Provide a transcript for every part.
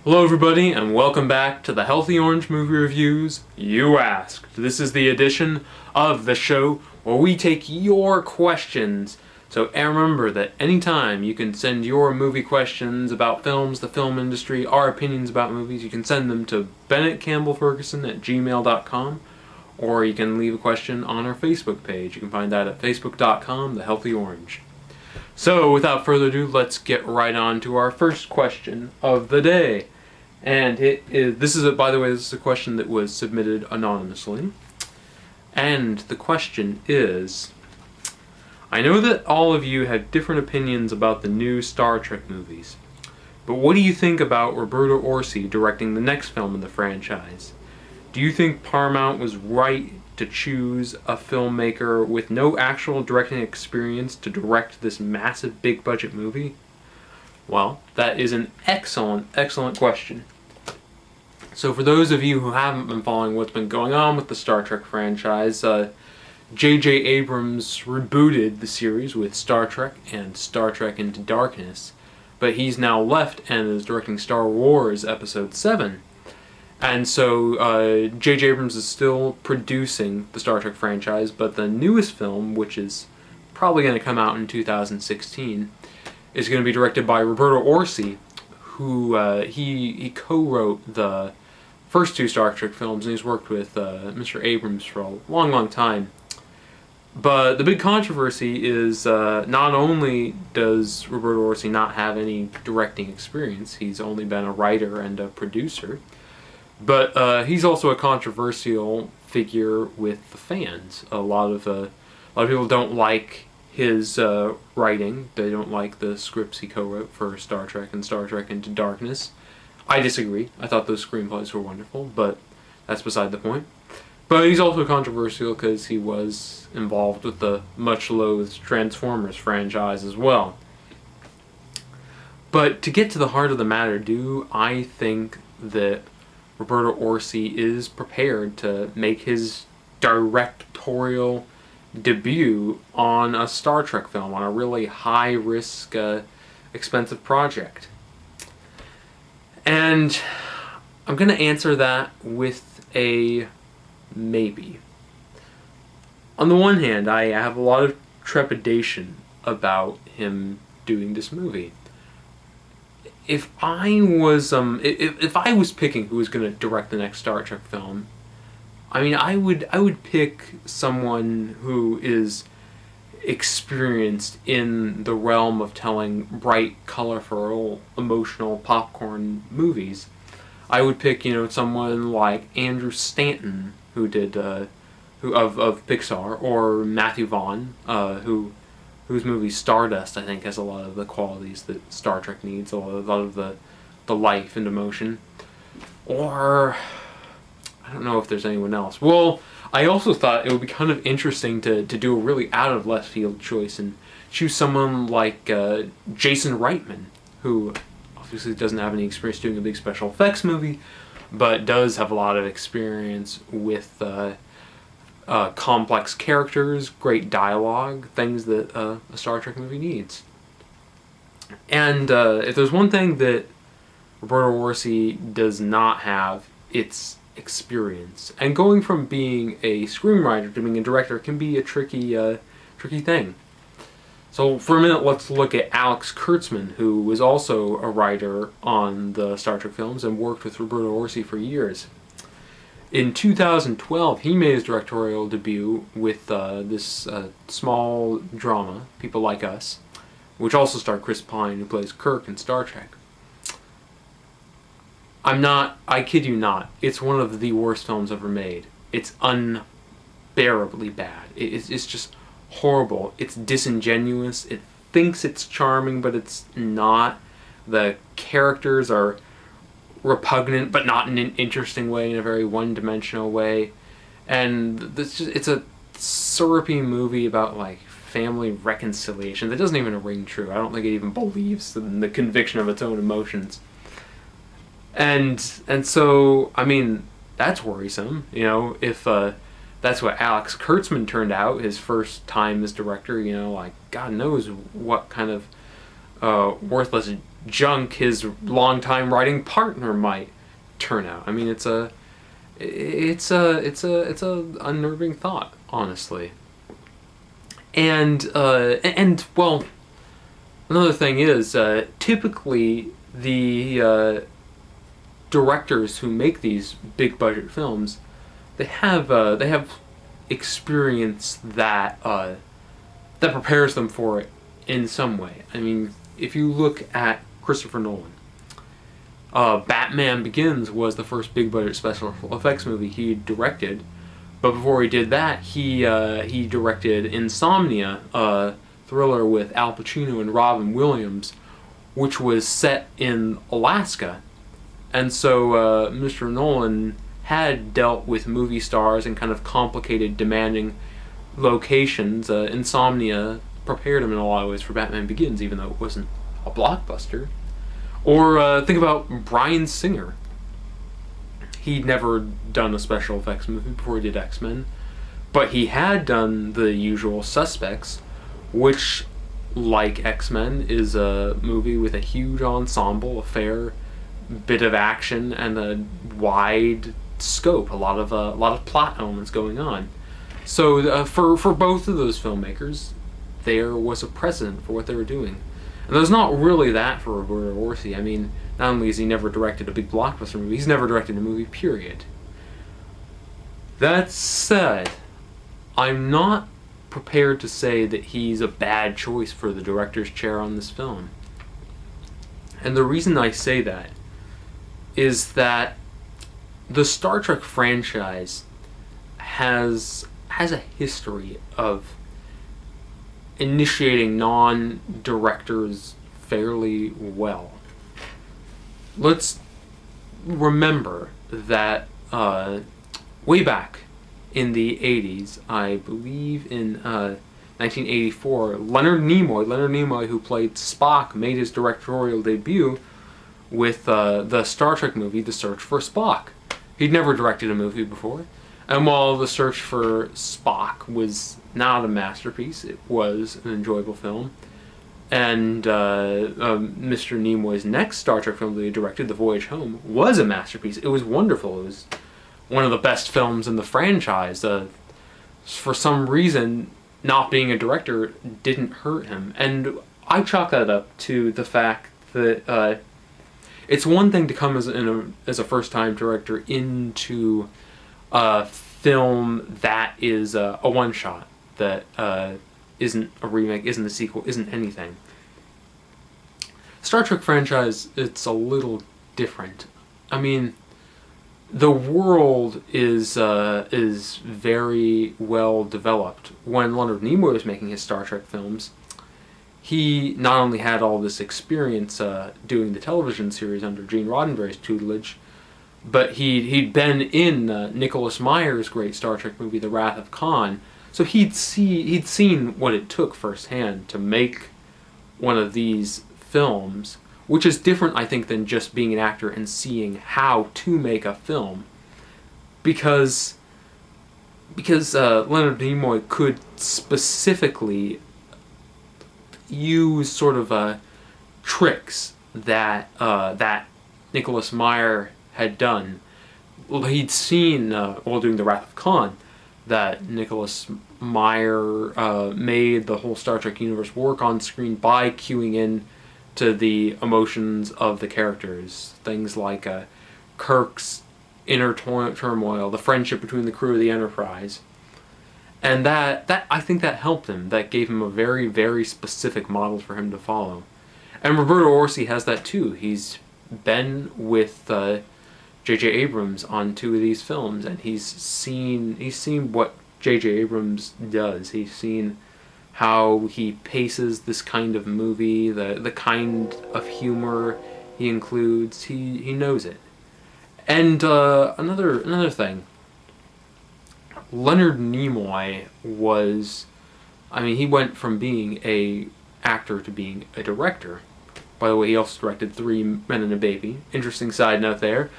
Hello everybody, and welcome back to the Healthy Orange Movie Reviews You Asked. This is the edition of the show where we take your questions. So remember that anytime you can send your movie questions about films, the film industry, our opinions about movies, you can send them to bennettcampbellferguson@gmail.com, or you can leave a question on our Facebook page. You can find that at facebook.com, The Healthy Orange. So without further ado, let's get right on to our first question of the day. And this is a question that was submitted anonymously. And the question is, I know that all of you have different opinions about the new Star Trek movies, but what do you think about Roberto Orci directing the next film in the franchise? Do you think Paramount was right to choose a filmmaker with no actual directing experience to direct this massive big budget movie? Well, that is an excellent question. So for those of you who haven't been following what's been going on with the Star Trek franchise, J.J. Abrams rebooted the series with Star Trek and Star Trek Into Darkness, but he's now left and is directing Star Wars Episode 7. And so J.J. Abrams is still producing the Star Trek franchise, but the newest film, which is probably going to come out in 2016, is going to be directed by Roberto Orci, who he co-wrote the first two Star Trek films, and he's worked with Mr. Abrams for a long time. But the big controversy is not only does Roberto Orci not have any directing experience, he's only been a writer and a producer, but he's also a controversial figure with the fans. A lot of people don't like his writing. They don't like the scripts he co-wrote for Star Trek and Star Trek Into Darkness. I disagree. I thought those screenplays were wonderful, but that's beside the point. But he's also controversial because he was involved with the much-loathed Transformers franchise as well. But to get to the heart of the matter, do I think that Roberto Orci is prepared to make his directorial debut on a Star Trek film, on a really high-risk, expensive project? And I'm going to answer that with a maybe. On the one hand, I have a lot of trepidation about him doing this movie. If I was if I was picking who was going to direct the next Star Trek film, I mean, I would pick someone who is experienced in the realm of telling bright, colorful, emotional popcorn movies. I would pick, someone like Andrew Stanton, who did of Pixar, or Matthew Vaughn, whose movie Stardust, I think, has a lot of the qualities that Star Trek needs, a lot of the life and emotion. Or I don't know if there's anyone else. Well, I also thought it would be kind of interesting to do a really out-of-left-field choice and choose someone like Jason Reitman, who obviously doesn't have any experience doing a big special effects movie, but does have a lot of experience with complex characters, great dialogue, things that a Star Trek movie needs. And if there's one thing that Roberto Orci does not have, it's experience. And going from being a screenwriter to being a director can be a tricky thing. So for a minute, let's look at Alex Kurtzman, who was also a writer on the Star Trek films and worked with Roberto Orci for years. In 2012, he made his directorial debut with this small drama, People Like Us, which also starred Chris Pine, who plays Kirk in Star Trek. I kid you not, it's one of the worst films ever made. It's unbearably bad. It's just horrible. It's disingenuous. It thinks it's charming, but it's not. The characters are repugnant, but not in an interesting way, in a very one-dimensional way. And it's a syrupy movie about, family reconciliation that doesn't even ring true. I don't think it even believes in the conviction of its own emotions. And so, I mean, that's worrisome, if that's what Alex Kurtzman turned out, his first time as director, God knows what kind of worthless junk his longtime writing partner might turn out. I mean, it's a unnerving thought, honestly. And well, another thing is, typically the directors who make these big budget films, they have experience that that prepares them for it in some way. I mean, if you look at Christopher Nolan, Batman Begins was the first big budget special effects movie he directed, but before he did that, he directed Insomnia, a thriller with Al Pacino and Robin Williams, which was set in Alaska. And so Mr. Nolan had dealt with movie stars in kind of complicated, demanding locations. Insomnia prepared him in a lot of ways for Batman Begins, even though it wasn't a blockbuster. Or think about Bryan Singer. He'd never done a special effects movie before he did X-Men, but he had done The Usual Suspects, which, like X-Men, is a movie with a huge ensemble, a fair bit of action, and a wide scope, a lot of plot elements going on. So for both of those filmmakers, there was a precedent for what they were doing. And there's not really that for Roberto Orci. I mean, not only has he never directed a big blockbuster movie, he's never directed a movie, period. That said, I'm not prepared to say that he's a bad choice for the director's chair on this film. And the reason I say that is that the Star Trek franchise has a history of initiating non-directors fairly well. Let's remember that way back in the 80s, I believe in 1984, Leonard Nimoy, who played Spock, made his directorial debut with the Star Trek movie, The Search for Spock. He'd never directed a movie before. And while The Search for Spock was not a masterpiece, it was an enjoyable film. And Mr. Nimoy's next Star Trek film that he directed, The Voyage Home, was a masterpiece. It was wonderful. It was one of the best films in the franchise. For some reason, not being a director didn't hurt him. And I chalk that up to the fact that it's one thing to come as a first-time director into a film that is a one-shot, that isn't a remake, isn't a sequel, isn't anything. Star Trek franchise, it's a little different. I mean, the world is very well developed. When Leonard Nimoy was making his Star Trek films, he not only had all this experience doing the television series under Gene Roddenberry's tutelage, but he'd been in Nicholas Meyer's great Star Trek movie, The Wrath of Khan. So he'd seen what it took firsthand to make one of these films, which is different, I think, than just being an actor and seeing how to make a film. Because Leonard Nimoy could specifically use sort of tricks that Nicholas Meyer had done. He'd seen, while doing The Wrath of Khan, that Nicholas Meyer made the whole Star Trek universe work on screen by cueing in to the emotions of the characters. Things like Kirk's inner turmoil, the friendship between the crew of the Enterprise. And that I think that helped him. That gave him a very, very specific model for him to follow. And Roberto Orci has that too. He's been with J.J. Abrams on 2 of these films, and he's seen what J.J. Abrams does. He's seen how he paces this kind of movie, the kind of humor he includes. He knows it. And another thing, Leonard Nimoy was, I mean, he went from being a actor to being a director. By the way, he also directed 3 Men and a Baby. Interesting side note there.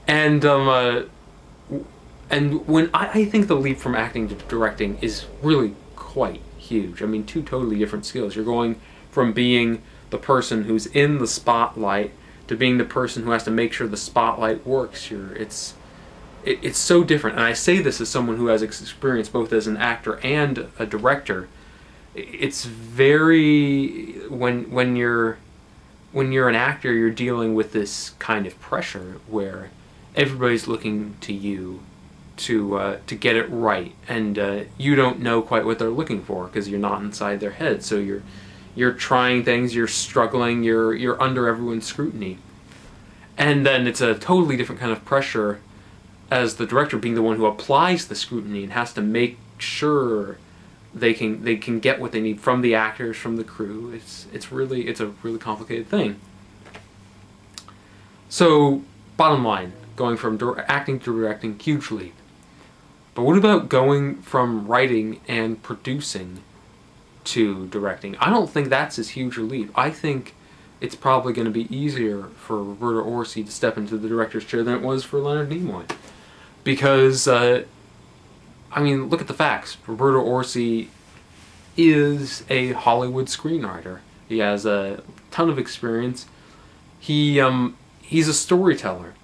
And when I think the leap from acting to directing is really quite huge. I mean, 2 totally different skills. You're going from being the person who's in the spotlight to being the person who has to make sure the spotlight works. It's so different. And I say this as someone who has experience both as an actor and a director. It's very, when you're an actor, you're dealing with this kind of pressure where everybody's looking to you to get it right, and you don't know quite what they're looking for because you're not inside their head. So you're trying things, you're struggling, you're under everyone's scrutiny, and then it's a totally different kind of pressure as the director being the one who applies the scrutiny and has to make sure they can get what they need from the actors, from the crew. It's a really complicated thing. So bottom line, going from acting to directing, huge leap. But what about going from writing and producing to directing? I don't think that's as huge a leap. I think it's probably going to be easier for Roberto Orci to step into the director's chair than it was for Leonard Nimoy. Because, I mean, look at the facts. Roberto Orci is a Hollywood screenwriter. He has a ton of experience. He's a storyteller.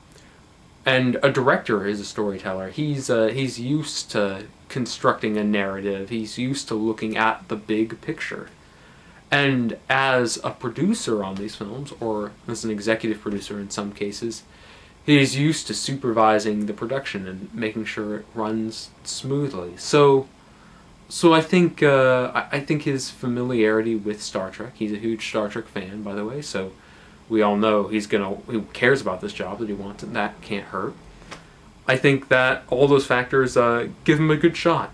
And a director is a storyteller. He's used to constructing a narrative. He's used to looking at the big picture. And as a producer on these films, or as an executive producer in some cases, he's used to supervising the production and making sure it runs smoothly. So I think his familiarity with Star Trek. He's a huge Star Trek fan, by the way. So we all know he cares about this job, that he wants it. That can't hurt. I think that all those factors give him a good shot.